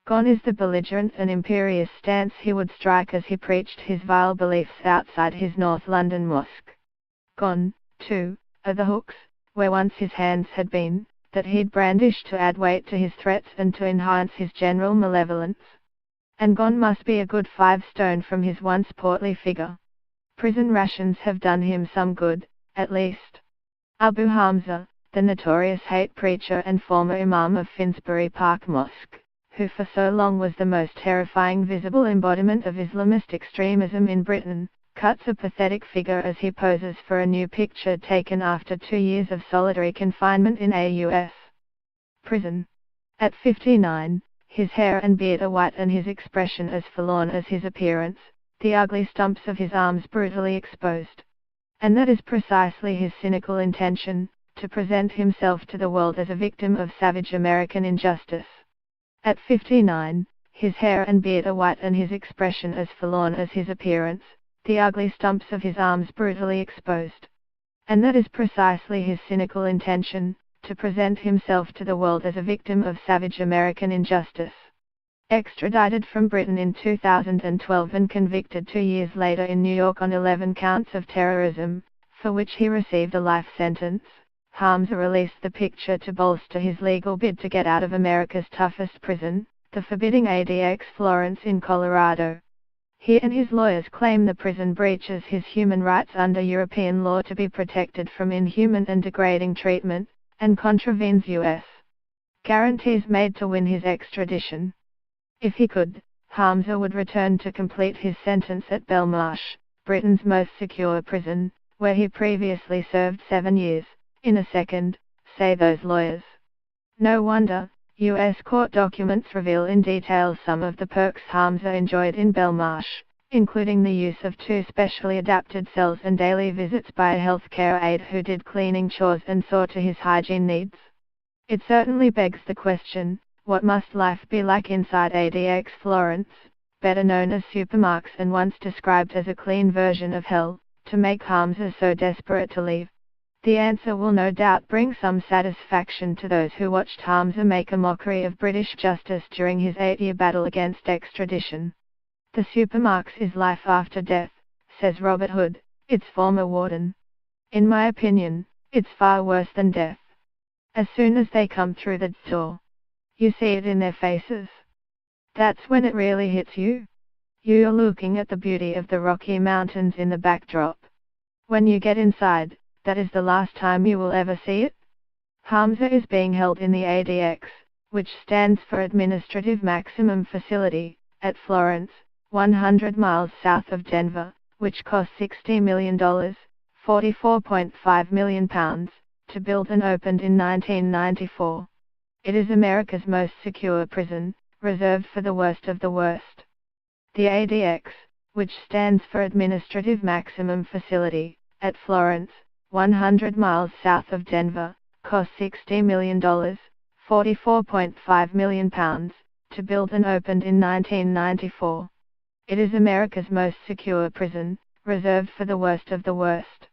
Gone is the belligerent and imperious stance he would strike as he preached his vile beliefs outside his North London mosque. Gone, too, are the hooks, where once his hands had been, that he'd brandished to add weight to his threats and to enhance his general malevolence. And gone must be a good 5 stone from his once portly figure. Prison rations have done him some good, at least. Abu Hamza, the notorious hate preacher and former Imam of Finsbury Park Mosque, who for so long was the most terrifying visible embodiment of Islamist extremism in Britain, cuts a pathetic figure as he poses for a new picture taken after 2 years of solitary confinement in a U.S. prison. At 59, his hair and beard are white and his expression as forlorn as his appearance, the ugly stumps of his arms brutally exposed. And that is precisely his cynical intention, to present himself to the world as a victim of savage American injustice. At 59, his hair and beard are white and his expression as forlorn as his appearance, the ugly stumps of his arms brutally exposed. And that is precisely his cynical intention, to present himself to the world as a victim of savage American injustice. Extradited from Britain in 2012 and convicted 2 years later in New York on 11 counts of terrorism, for which he received a life sentence, Hamza released the picture to bolster his legal bid to get out of America's toughest prison, the forbidding ADX Florence in Colorado. He and his lawyers claim the prison breaches his human rights under European law to be protected from inhuman and degrading treatment, and contravenes U.S. guarantees made to win his extradition. If he could, Hamza would return to complete his sentence at Belmarsh, Britain's most secure prison, where he previously served 7 years, in a second, say those lawyers. No wonder, U.S. court documents reveal in detail some of the perks Hamza enjoyed in Belmarsh, including the use of 2 specially adapted cells and daily visits by a healthcare aide who did cleaning chores and saw to his hygiene needs. It certainly begs the question, what must life be like inside ADX Florence, better known as Supermarks and once described as a clean version of hell, to make Hamza so desperate to leave? The answer will no doubt bring some satisfaction to those who watched Hamza make a mockery of British justice during his 8-year battle against extradition. The Supermarks is life after death, says Robert Hood, its former warden. In my opinion, it's far worse than death. As soon as they come through the door, you see it in their faces. That's when it really hits you. You're looking at the beauty of the Rocky Mountains in the backdrop. When you get inside, that is the last time you will ever see it. Hamza is being held in the ADX, which stands for Administrative Maximum Facility, at Florence, 100 miles south of Denver, which cost $60 million, £44.5 million, to build and opened in 1994. It is America's most secure prison, reserved for the worst of the worst. The ADX, which stands for Administrative Maximum Facility, at Florence, 100 miles south of Denver, cost $60 million, £44.5 million, to build and opened in 1994. It is America's most secure prison, reserved for the worst of the worst.